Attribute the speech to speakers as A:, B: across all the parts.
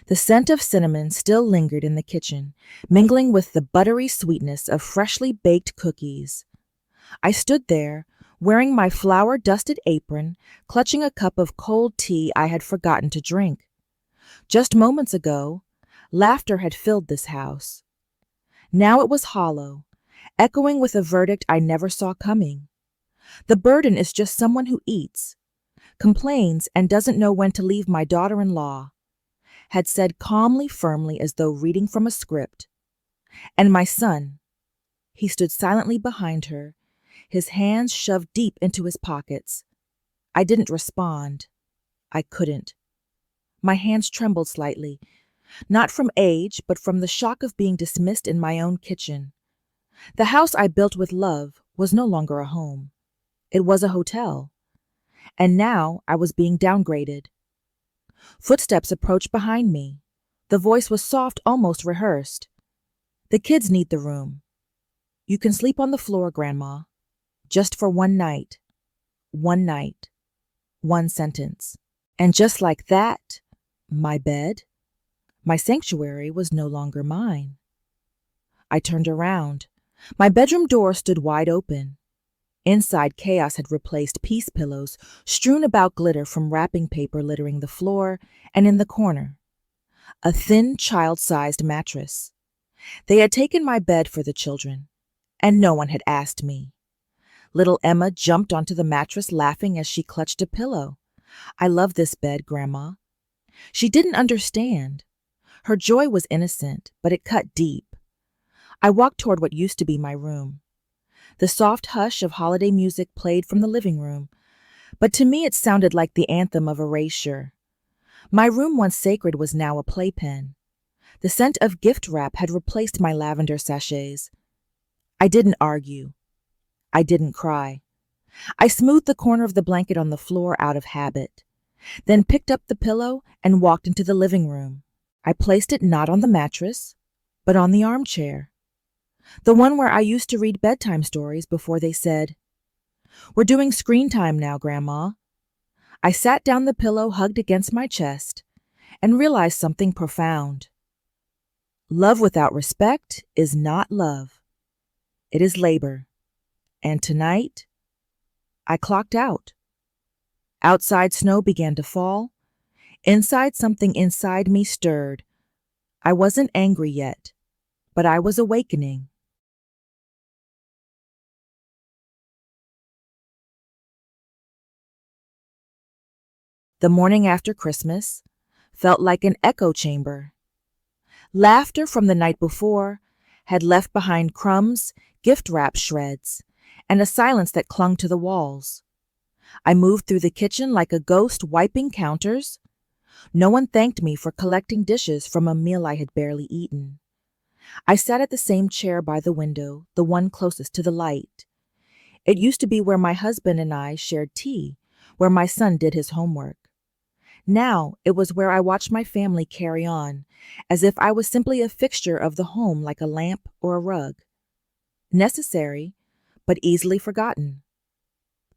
A: The scent of cinnamon still lingered in the kitchen, mingling with the buttery sweetness of freshly baked cookies. I stood there, wearing my flour-dusted apron, clutching a cup of cold tea I had forgotten to drink. Just moments ago, laughter had filled this house. Now it was hollow, echoing with a verdict I never saw coming. The burden is just someone who eats, complains, and doesn't know when to leave my daughter-in-law, had said calmly, firmly, as though reading from a script. And my son, he stood silently behind her, his hands shoved deep into his pockets. I didn't respond. I couldn't. My hands trembled slightly, not from age, but from the shock of being dismissed in my own kitchen. The house I built with love was no longer a home. It was a hotel. And now I was being downgraded. Footsteps approached behind me. The voice was soft, almost rehearsed. "The kids need the room. You can sleep on the floor, Grandma. Just for one night. One night. One sentence." And just like that, my bed, my sanctuary, was no longer mine. I turned around. My bedroom door stood wide open. Inside, chaos had replaced peace pillows, strewn about glitter from wrapping paper littering the floor, and in the corner, a thin, child-sized mattress. They had taken my bed for the children, and no one had asked me. Little Emma jumped onto the mattress, laughing as she clutched a pillow. "I love this bed, Grandma." She didn't understand. Her joy was innocent, but it cut deep. I walked toward what used to be my room. The soft hush of holiday music played from the living room, but to me it sounded like the anthem of erasure. My room, once sacred, was now a playpen. The scent of gift wrap had replaced my lavender sachets. I didn't argue. I didn't cry. I smoothed the corner of the blanket on the floor out of habit, then picked up the pillow and walked into the living room. I placed it not on the mattress, but on the armchair. The one where I used to read bedtime stories before they said, "We're doing screen time now, Grandma." I sat down, the pillow hugged against my chest, and realized something profound. Love without respect is not love. It is labor. And tonight, I clocked out. Outside, snow began to fall. Inside, something inside me stirred. I wasn't angry yet, but I was awakening. The morning after Christmas felt like an echo chamber. Laughter from the night before had left behind crumbs, gift wrap shreds, and a silence that clung to the walls. I moved through the kitchen like a ghost, wiping counters. No one thanked me for collecting dishes from a meal I had barely eaten. I sat at the same chair by the window, the one closest to the light. It used to be where my husband and I shared tea, where my son did his homework. Now it was where I watched my family carry on, as if I was simply a fixture of the home, like a lamp or a rug. Necessary, but easily forgotten.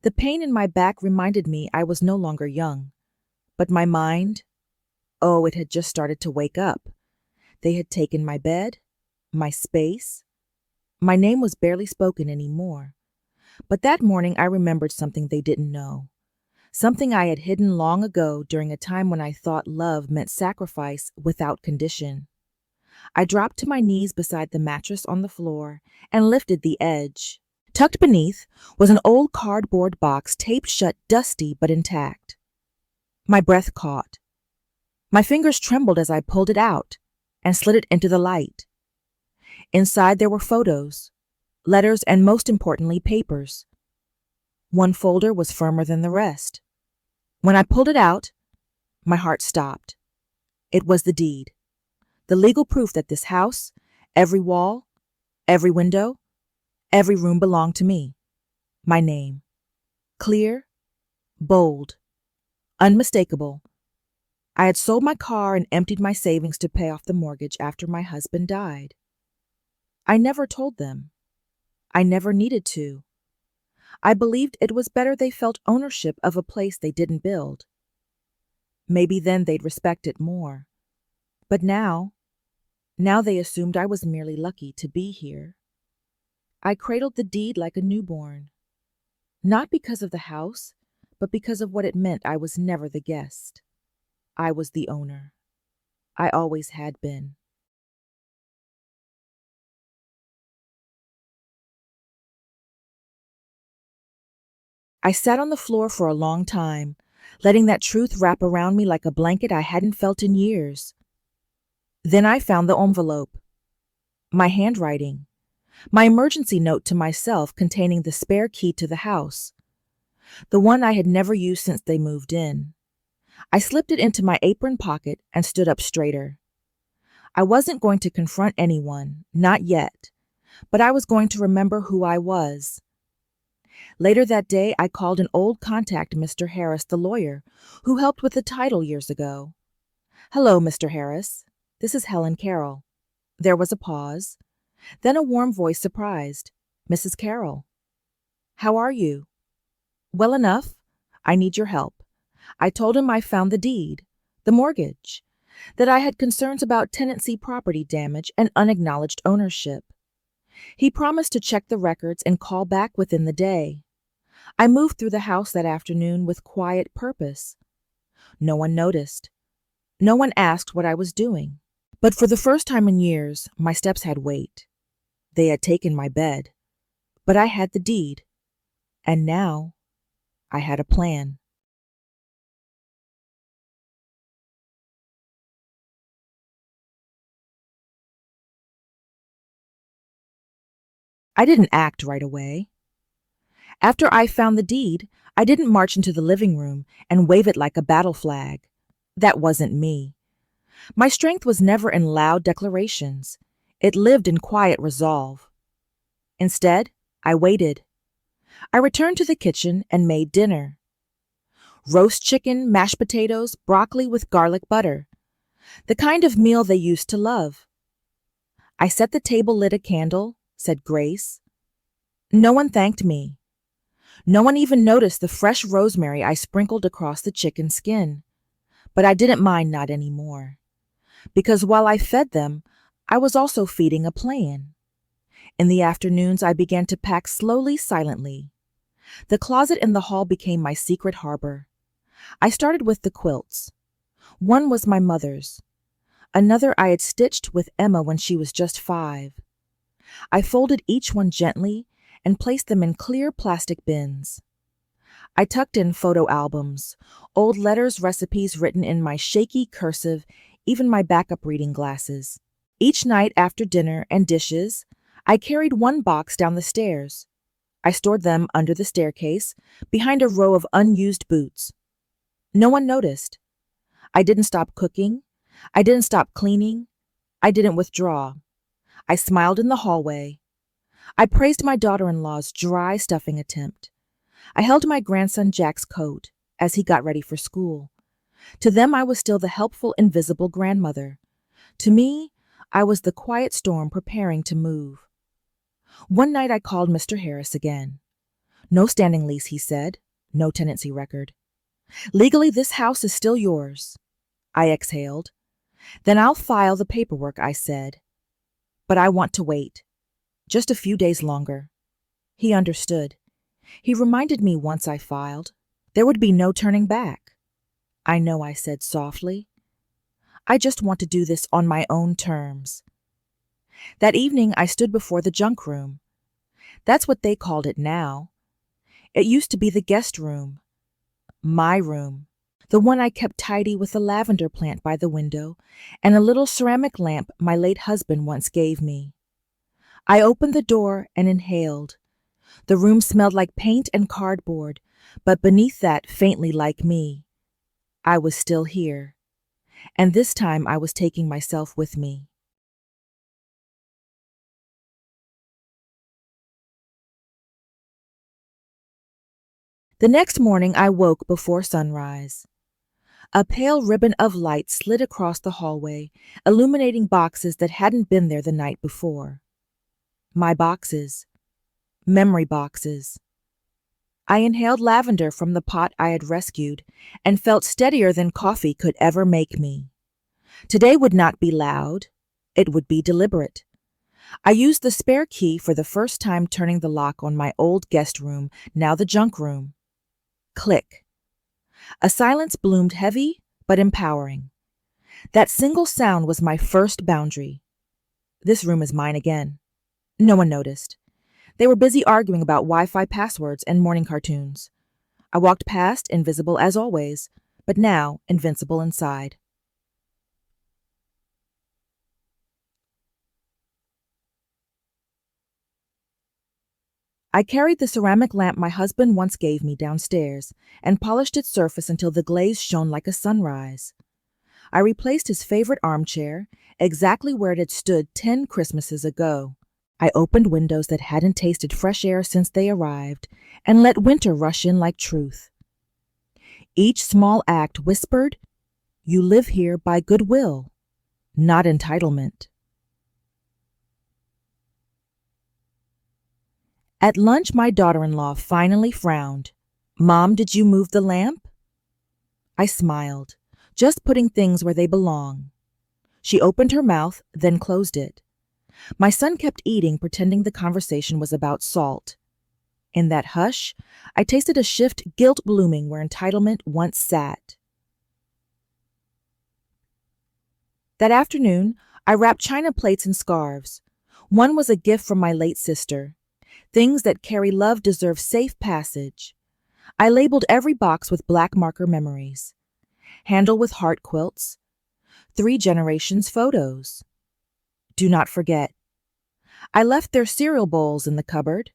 A: The pain in my back reminded me I was no longer young. But my mind, oh, it had just started to wake up. They had taken my bed, my space. My name was barely spoken anymore. But that morning I remembered something they didn't know. Something I had hidden long ago during a time when I thought love meant sacrifice without condition. I dropped to my knees beside the mattress on the floor and lifted the edge. Tucked beneath was an old cardboard box, taped shut, dusty but intact. My breath caught. My fingers trembled as I pulled it out and slid it into the light. Inside there were photos, letters, and most importantly, papers. One folder was firmer than the rest. When I pulled it out, my heart stopped. It was the deed, the legal proof that this house, every wall, every window, every room belonged to me. My name. Clear, bold, unmistakable. I had sold my car and emptied my savings to pay off the mortgage after my husband died. I never told them. I never needed to. I believed it was better they felt ownership of a place they didn't build. Maybe then they'd respect it more. But now they assumed I was merely lucky to be here. I cradled the deed like a newborn, not because of the house, but because of what it meant I was never the guest. I was the owner. I always had been. I sat on the floor for a long time, letting that truth wrap around me like a blanket I hadn't felt in years. Then I found the envelope, my handwriting, my emergency note to myself containing the spare key to the house, the one I had never used since they moved in. I slipped it into my apron pocket and stood up straighter. I wasn't going to confront anyone, not yet, but I was going to remember who I was. Later that day, I called an old contact, Mr. Harris, the lawyer, who helped with the title years ago. "Hello, Mr. Harris. This is Helen Carroll." There was a pause. Then a warm voice surprised. "Mrs. Carroll. How are you?" "Well enough. I need your help." I told him I found the deed, the mortgage, that I had concerns about tenancy property damage and unacknowledged ownership. He promised to check the records and call back within the day. I moved through the house that afternoon with quiet purpose. No one noticed. No one asked what I was doing. But for the first time in years, my steps had weight. They had taken my bed. But I had the deed. And now, I had a plan. I didn't act right away. After I found the deed, I didn't march into the living room and wave it like a battle flag. That wasn't me. My strength was never in loud declarations. It lived in quiet resolve. Instead, I waited. I returned to the kitchen and made dinner. Roast chicken, mashed potatoes, broccoli with garlic butter. The kind of meal they used to love. I set the table, lit a candle, said grace. No one thanked me. No one even noticed the fresh rosemary I sprinkled across the chicken skin. But I didn't mind not anymore. Because while I fed them, I was also feeding a plan. In the afternoons, I began to pack slowly, silently. The closet in the hall became my secret harbor. I started with the quilts. One was my mother's. Another I had stitched with Emma when she was just 5. I folded each one gently and placed them in clear plastic bins. I tucked in photo albums, old letters, recipes written in my shaky cursive, even my backup reading glasses. Each night after dinner and dishes, I carried one box down the stairs. I stored them under the staircase, behind a row of unused boots. No one noticed. I didn't stop cooking. I didn't stop cleaning. I didn't withdraw. I smiled in the hallway. I praised my daughter-in-law's dry stuffing attempt. I held my grandson Jack's coat as he got ready for school. To them, I was still the helpful, invisible grandmother. To me, I was the quiet storm preparing to move. One night I called Mr. Harris again. "No standing lease," he said. "No tenancy record. Legally, this house is still yours." I exhaled. "Then I'll file the paperwork," I said. "But I want to wait. Just a few days longer." He understood. He reminded me once I filed, there would be no turning back. "I know," I said softly. "I just want to do this on my own terms." That evening, I stood before the junk room. That's what they called it now. It used to be the guest room. My room. The one I kept tidy with a lavender plant by the window and a little ceramic lamp my late husband once gave me. I opened the door and inhaled. The room smelled like paint and cardboard, but beneath that, faintly like me. I was still here. And this time I was taking myself with me. The next morning I woke before sunrise. A pale ribbon of light slid across the hallway, illuminating boxes that hadn't been there the night before. My boxes. Memory boxes. I inhaled lavender from the pot I had rescued and felt steadier than coffee could ever make me. Today would not be loud. It would be deliberate. I used the spare key for the first time, turning the lock on my old guest room, now the junk room. Click. A silence bloomed, heavy but empowering. That single sound was my first boundary. This room is mine again. No one noticed. They were busy arguing about Wi-Fi passwords and morning cartoons. I walked past, invisible as always, but now invincible inside. I carried the ceramic lamp my husband once gave me downstairs and polished its surface until the glaze shone like a sunrise. I replaced his favorite armchair exactly where it had stood 10 Christmases ago. I opened windows that hadn't tasted fresh air since they arrived and let winter rush in like truth. Each small act whispered, "You live here by goodwill, not entitlement." At lunch, my daughter-in-law finally frowned. "Mom, did you move the lamp?" I smiled, just putting things where they belong. She opened her mouth, then closed it. My son kept eating, pretending the conversation was about salt. In that hush, I tasted a shift, guilt blooming where entitlement once sat. That afternoon, I wrapped china plates and scarves. One was a gift from my late sister. Things that carry love deserve safe passage. I labeled every box with black marker memories. Handle with heart quilts. 3 generations photos. Do not forget. I left their cereal bowls in the cupboard.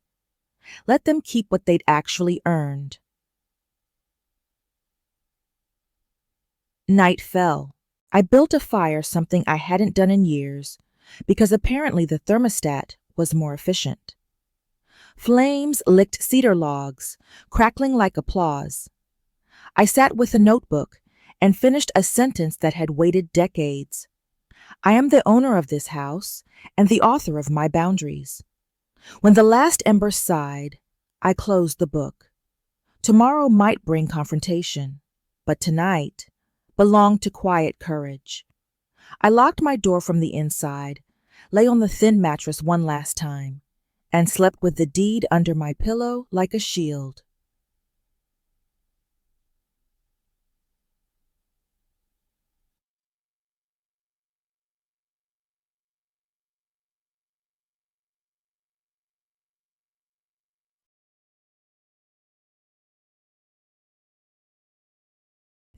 A: Let them keep what they'd actually earned. Night fell. I built a fire, something I hadn't done in years, because apparently the thermostat was more efficient. Flames licked cedar logs, crackling like applause. I sat with a notebook and finished a sentence that had waited decades. I am the owner of this house and the author of my boundaries. When the last ember sighed, I closed the book. Tomorrow might bring confrontation, but tonight belonged to quiet courage. I locked my door from the inside, lay on the thin mattress one last time, and slept with the deed under my pillow like a shield.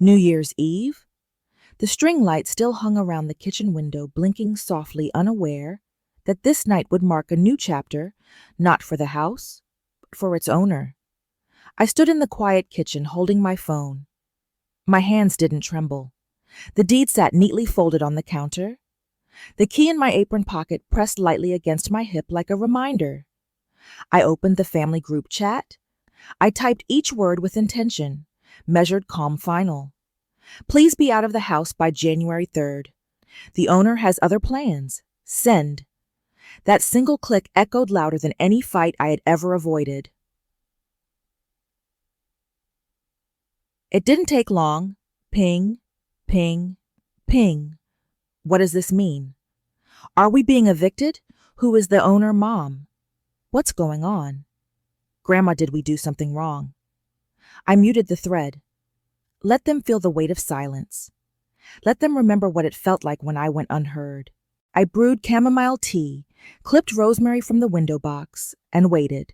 A: New Year's Eve? The string light still hung around the kitchen window, blinking softly, unaware that this night would mark a new chapter, not for the house, but for its owner. I stood in the quiet kitchen, holding my phone. My hands didn't tremble. The deed sat neatly folded on the counter. The key in my apron pocket pressed lightly against my hip like a reminder. I opened the family group chat. I typed each word with intention, measured calm final. Please be out of the house by January 3rd. The owner has other plans. Send. That single click echoed louder than any fight I had ever avoided. It didn't take long. Ping, ping, ping. What does this mean? Are we being evicted? Who is the owner, Mom? What's going on? Grandma, did we do something wrong? I muted the thread. Let them feel the weight of silence. Let them remember what it felt like when I went unheard. I brewed chamomile tea, clipped rosemary from the window box, and waited.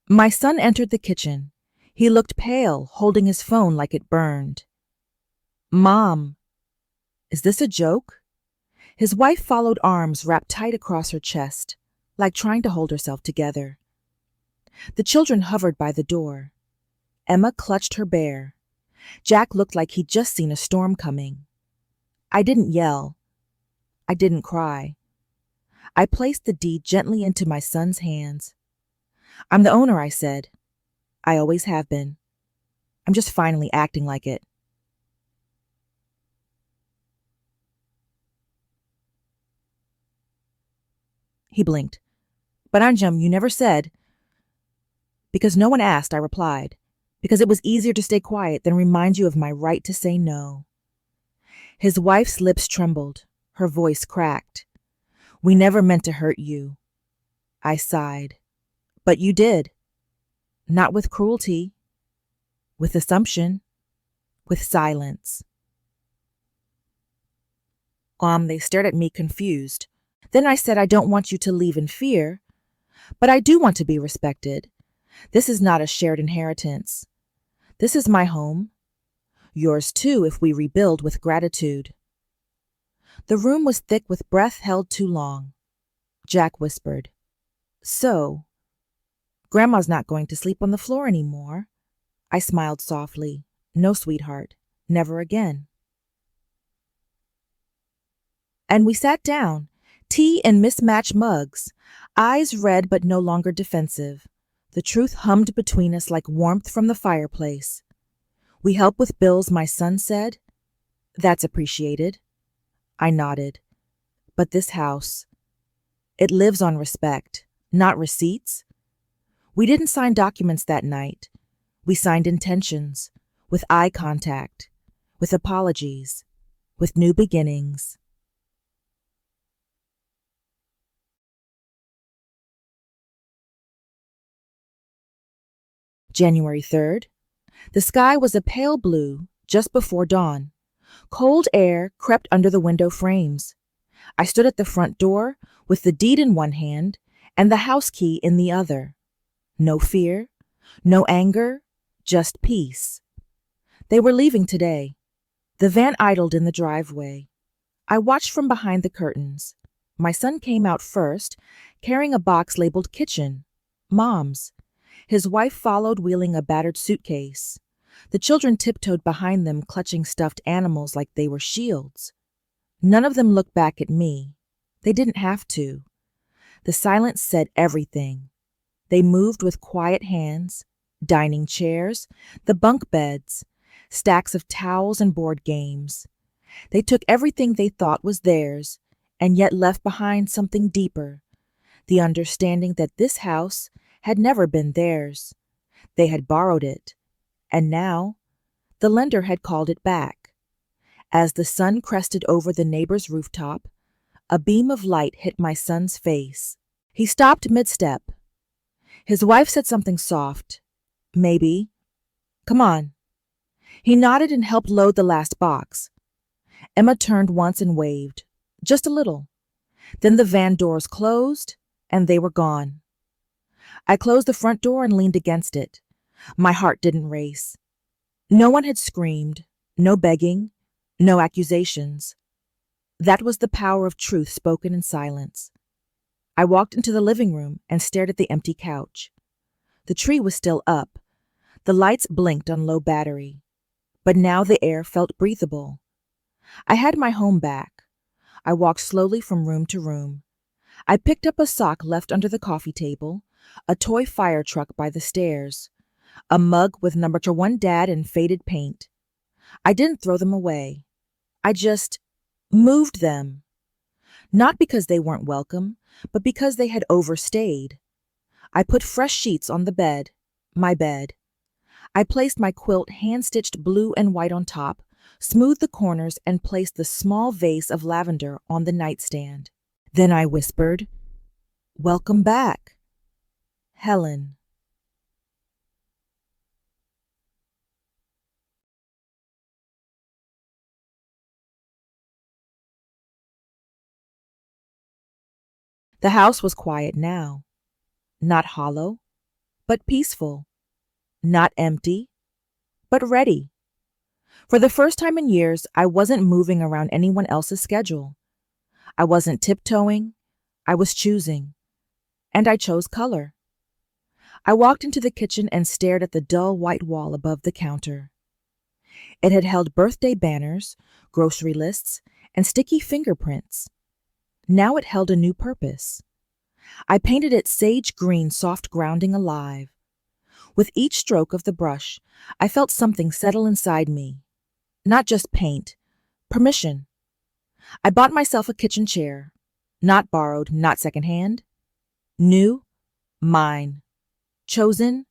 A: My son entered the kitchen. He looked pale, holding his phone like it burned. Mom, is this a joke? His wife followed, arms wrapped tight across her chest, like trying to hold herself together. The children hovered by the door. Emma clutched her bear. Jack looked like he'd just seen a storm coming. I didn't yell. I didn't cry. I placed the deed gently into my son's hands. I'm the owner, I said. I always have been. I'm just finally acting like it. He blinked. But Anjum, you never said. Because no one asked, I replied. because it was easier to stay quiet than remind you of my right to say no. His wife's lips trembled. Her voice cracked. We never meant to hurt you. I sighed. But you did. Not with cruelty. With assumption. With silence. They stared at me confused. Then I said, I don't want you to leave in fear, but I do want to be respected. This is not a shared inheritance. This is my home. Yours too, if we rebuild with gratitude. The room was thick with breath held too long. Jack whispered, So, Grandma's not going to sleep on the floor anymore. I smiled softly. No, sweetheart, never again. And we sat down, tea in mismatched mugs, eyes red but no longer defensive. The truth hummed between us like warmth from the fireplace. We help with bills, my son said. That's appreciated. I nodded. But this house, it lives on respect, not receipts. We didn't sign documents that night. We signed intentions, with eye contact, with apologies, with new beginnings. January 3rd. The sky was a pale blue just before dawn. Cold air crept under the window frames. I stood at the front door with the deed in one hand and the house key in the other. No fear, no anger, just peace. They were leaving today. The van idled in the driveway. I watched from behind the curtains. My son came out first, carrying a box labeled kitchen, Mom's. His wife followed, wheeling a battered suitcase. The children tiptoed behind them, clutching stuffed animals like they were shields. None of them looked back at me. They didn't have to. The silence said everything. They moved with quiet hands, dining chairs, the bunk beds, stacks of towels and board games. They took everything they thought was theirs, and yet left behind something deeper, the understanding that this house had never been theirs. They had borrowed it, and now the lender had called it back. As the sun crested over the neighbor's rooftop, a beam of light hit my son's face. He stopped mid-step. His wife said something soft. Maybe. Come on. He nodded and helped load the last box. Emma turned once and waved, just a little. Then the van doors closed, and they were gone. I closed the front door and leaned against it. My heart didn't race. No one had screamed, no begging, no accusations. That was the power of truth spoken in silence. I walked into the living room and stared at the empty couch. The tree was still up. The lights blinked on low battery. But now the air felt breathable. I had my home back. I walked slowly from room to room. I picked up a sock left under the coffee table, a toy fire truck by the stairs, a mug with number 1 Dad in faded paint. I didn't throw them away. I just moved them. Not because they weren't welcome, but because they had overstayed. I put fresh sheets on the bed, my bed. I placed my quilt hand-stitched blue and white on top, smoothed the corners, and placed the small vase of lavender on the nightstand. Then I whispered, Welcome back, Helen. The house was quiet now. Not hollow, but peaceful. Not empty, but ready. For the first time in years, I wasn't moving around anyone else's schedule. I wasn't tiptoeing. I was choosing. And I chose color. I walked into the kitchen and stared at the dull white wall above the counter. It had held birthday banners, grocery lists, and sticky fingerprints. Now it held a new purpose. I painted it sage green, soft grounding alive. With each stroke of the brush, I felt something settle inside me. Not just paint, permission. I bought myself a kitchen chair. Not borrowed, not secondhand. New, mine. Chosen,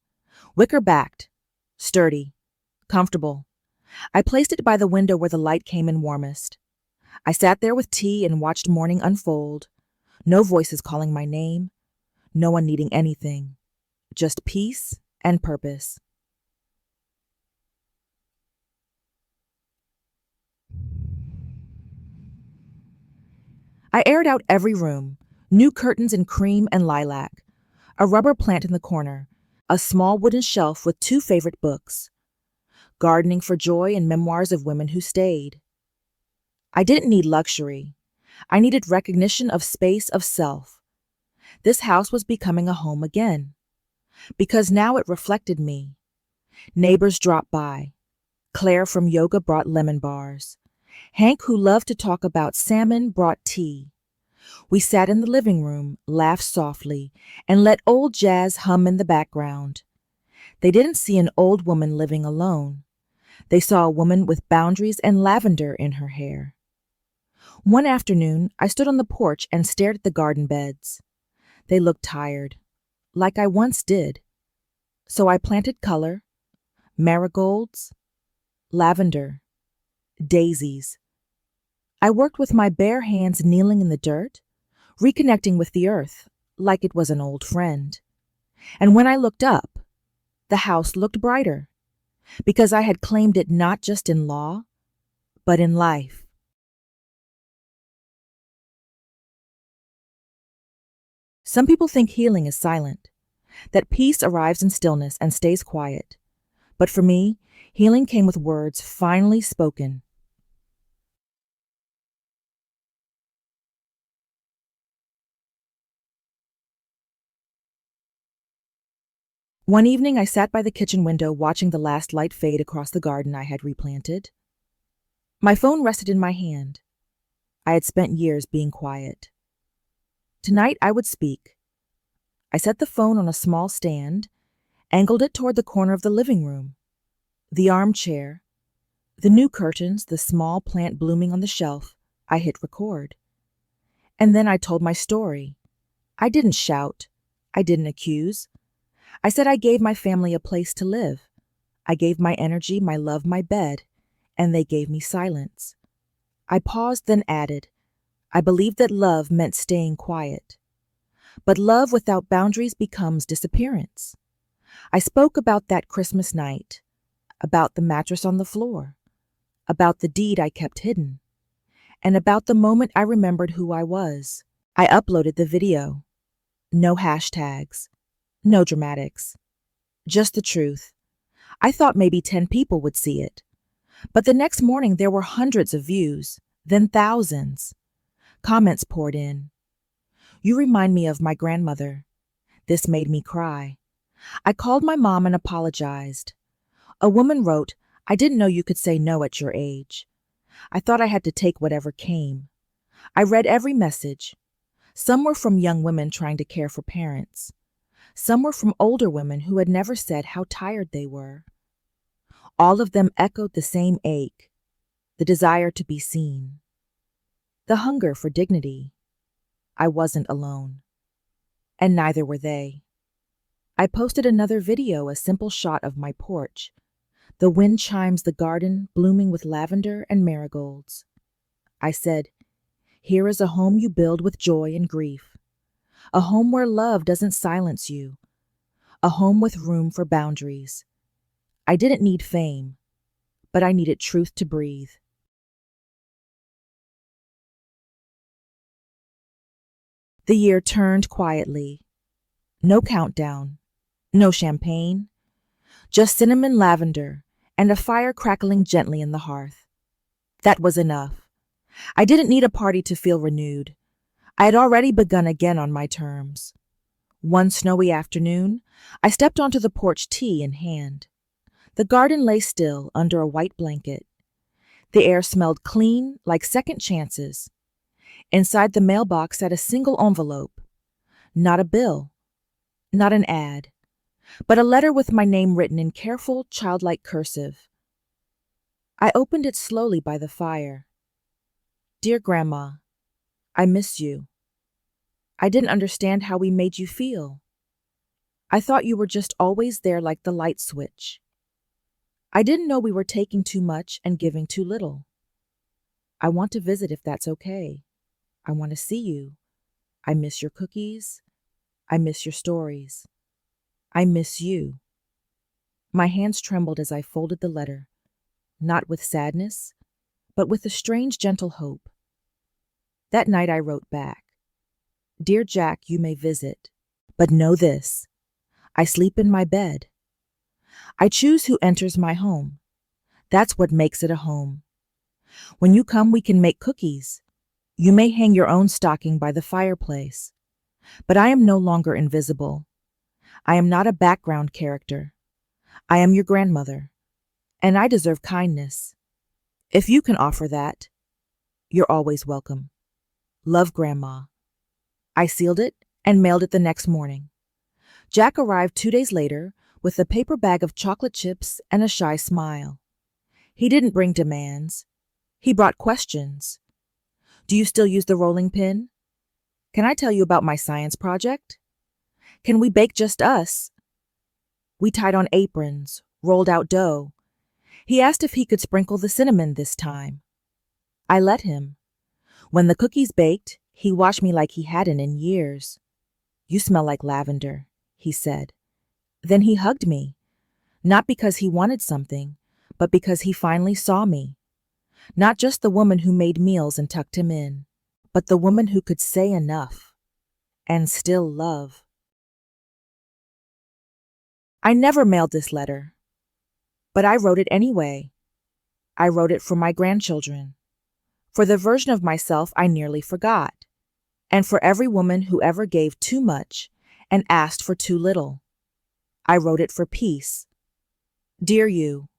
A: wicker-backed. Sturdy, comfortable. I placed it by the window where the light came in warmest. I sat there with tea and watched morning unfold. No voices calling my name, no one needing anything, just peace and purpose. I aired out every room, new curtains in cream and lilac, a rubber plant in the corner, a small wooden shelf with two favorite books, Gardening for Joy and Memoirs of Women Who Stayed. I didn't need luxury. I needed recognition of space of self. This house was becoming a home again, because now it reflected me. Neighbors dropped by. Claire from yoga brought lemon bars. Hank, who loved to talk about salmon, brought tea. We sat in the living room, laughed softly, and let old jazz hum in the background. They didn't see an old woman living alone. They saw a woman with boundaries and lavender in her hair. One afternoon, I stood on the porch and stared at the garden beds. They looked tired, like I once did. So I planted color, marigolds, lavender, daisies. I worked with my bare hands kneeling in the dirt, reconnecting with the earth like it was an old friend. And when I looked up, the house looked brighter, because I had claimed it not just in law, but in life. Some people think healing is silent, that peace arrives in stillness and stays quiet. But for me, healing came with words finally spoken. One evening, I sat by the kitchen window watching the last light fade across the garden I had replanted. My phone rested in my hand. I had spent years being quiet. Tonight, I would speak. I set the phone on a small stand, angled it toward the corner of the living room. The armchair, the new curtains, the small plant blooming on the shelf. I hit record. And then I told my story. I didn't shout. I didn't accuse. I said I gave my family a place to live. I gave my energy, my love, my bed, and they gave me silence. I paused, then added, I believed that love meant staying quiet. But love without boundaries becomes disappearance. I spoke about that Christmas night, about the mattress on the floor, about the deed I kept hidden, and about the moment I remembered who I was. I uploaded the video. No hashtags. No dramatics. Just the truth. I thought maybe 10 people would see it. But the next morning there were hundreds of views, then thousands. Comments poured in. You remind me of my grandmother. This made me cry. I called my mom and apologized. A woman wrote, I didn't know you could say no at your age. I thought I had to take whatever came. I read every message. Some were from young women trying to care for parents. Some were from older women who had never said how tired they were. All of them echoed the same ache, the desire to be seen, the hunger for dignity. I wasn't alone, and neither were they. I posted another video, a simple shot of my porch. The wind chimes the garden, blooming with lavender and marigolds. I said, here is a home you build with joy and grief. A home where love doesn't silence you. A home with room for boundaries. I didn't need fame, but I needed truth to breathe. The year turned quietly. No countdown, no champagne, just cinnamon lavender and a fire crackling gently in the hearth. That was enough. I didn't need a party to feel renewed. I had already begun again on my terms. One snowy afternoon, I stepped onto the porch, tea in hand. The garden lay still under a white blanket. The air smelled clean, like second chances. Inside the mailbox sat a single envelope. Not a bill, not an ad, but a letter with my name written in careful, childlike cursive. I opened it slowly by the fire. Dear Grandma, I miss you. I didn't understand how we made you feel. I thought you were just always there like the light switch. I didn't know we were taking too much and giving too little. I want to visit if that's okay. I want to see you. I miss your cookies. I miss your stories. I miss you. My hands trembled as I folded the letter, not with sadness, but with a strange, gentle hope. That night I wrote back, "Dear Jack, you may visit, but know this, I sleep in my bed. I choose who enters my home. That's what makes it a home. When you come, we can make cookies. You may hang your own stocking by the fireplace. But I am no longer invisible. I am not a background character. I am your grandmother, and I deserve kindness. If you can offer that, you're always welcome. Love, Grandma." I sealed it and mailed it the next morning. Jack arrived 2 days later with a paper bag of chocolate chips and a shy smile. He didn't bring demands. He brought questions. "Do you still use the rolling pin? Can I tell you about my science project? Can we bake just us?" We tied on aprons, rolled out dough. He asked if he could sprinkle the cinnamon this time. I let him. When the cookies baked, he watched me like he hadn't in years. "You smell like lavender," he said. Then he hugged me, not because he wanted something, but because he finally saw me. Not just the woman who made meals and tucked him in, but the woman who could say enough and still love. I never mailed this letter, but I wrote it anyway. I wrote it for my grandchildren, for the version of myself I nearly forgot, and for every woman who ever gave too much and asked for too little. I wrote it for peace. Dear you,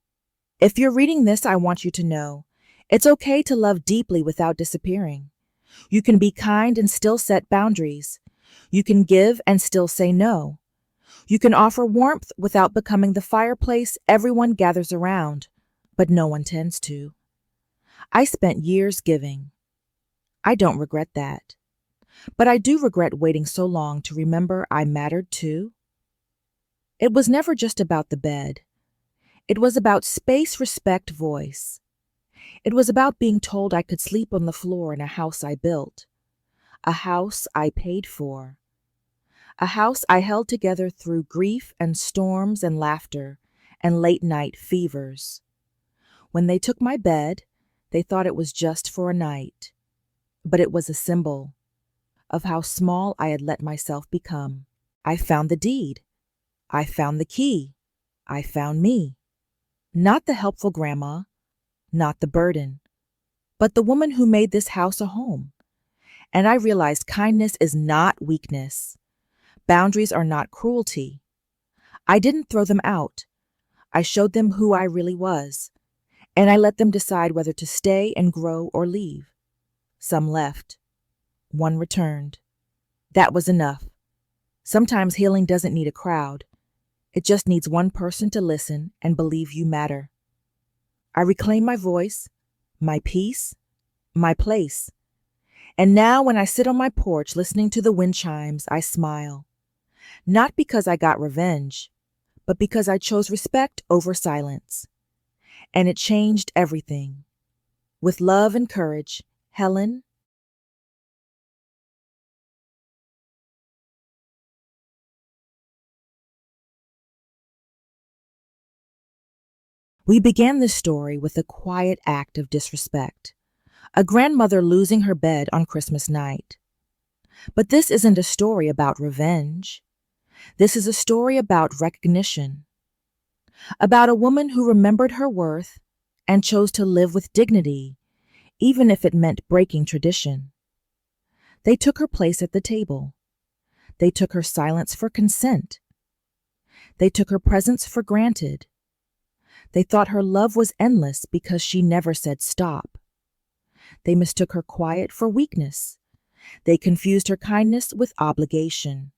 A: if you're reading this, I want you to know it's okay to love deeply without disappearing. You can be kind and still set boundaries. You can give and still say no. You can offer warmth without becoming the fireplace everyone gathers around, but no one tends to. I spent years giving. I don't regret that. But I do regret waiting so long to remember I mattered too. It was never just about the bed. It was about space, respect, voice. It was about being told I could sleep on the floor in a house I built, a house I paid for, a house I held together through grief and storms and laughter and late-night fevers. When they took my bed, they thought it was just for a night, but it was a symbol of how small I had let myself become. I found the deed. I found the key. I found me. Not the helpful grandma, not the burden, but the woman who made this house a home. And I realized kindness is not weakness. Boundaries are not cruelty. I didn't throw them out. I showed them who I really was, and I let them decide whether to stay and grow or leave. Some left. One returned. That was enough. Sometimes healing doesn't need a crowd. It just needs one person to listen and believe you matter. I reclaimed my voice, my peace, my place. And now when I sit on my porch listening to the wind chimes, I smile. Not because I got revenge, but because I chose respect over silence. And it changed everything. With love and courage, Helen. We began this story with a quiet act of disrespect, a grandmother losing her bed on Christmas night. But this isn't a story about revenge. This is a story about recognition, about a woman who remembered her worth and chose to live with dignity, even if it meant breaking tradition. They took her place at the table. They took her silence for consent. They took her presence for granted. They thought her love was endless because she never said stop. They mistook her quiet for weakness. They confused her kindness with obligation.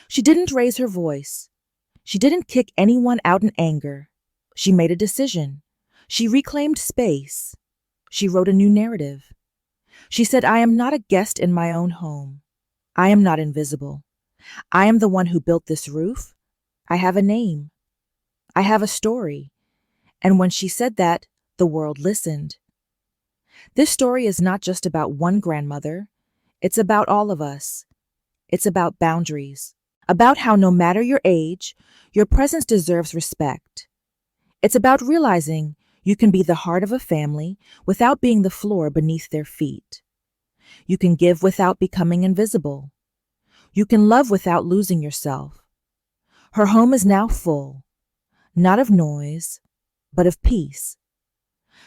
A: She didn't raise her voice. She didn't kick anyone out in anger. She made a decision. She reclaimed space. She wrote a new narrative. She said, "I am not a guest in my own home. I am not invisible. I am the one who built this roof. I have a name. I have a story. And when she said that, the world listened. This story is not just about one grandmother, it's about all of us. It's about boundaries, about how no matter your age, your presence deserves respect. It's about realizing you can be the heart of a family without being the floor beneath their feet. You can give without becoming invisible. You can love without losing yourself. Her home is now full, not of noise, but of peace.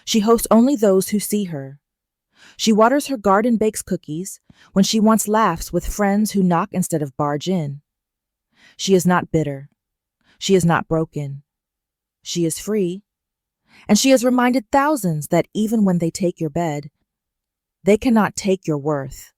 A: She hosts only those who see her. She waters her garden, bakes cookies, when she wants laughs with friends who knock instead of barge in. She is not bitter. She is not broken. She is free. And she has reminded thousands that even when they take your bed, they cannot take your worth.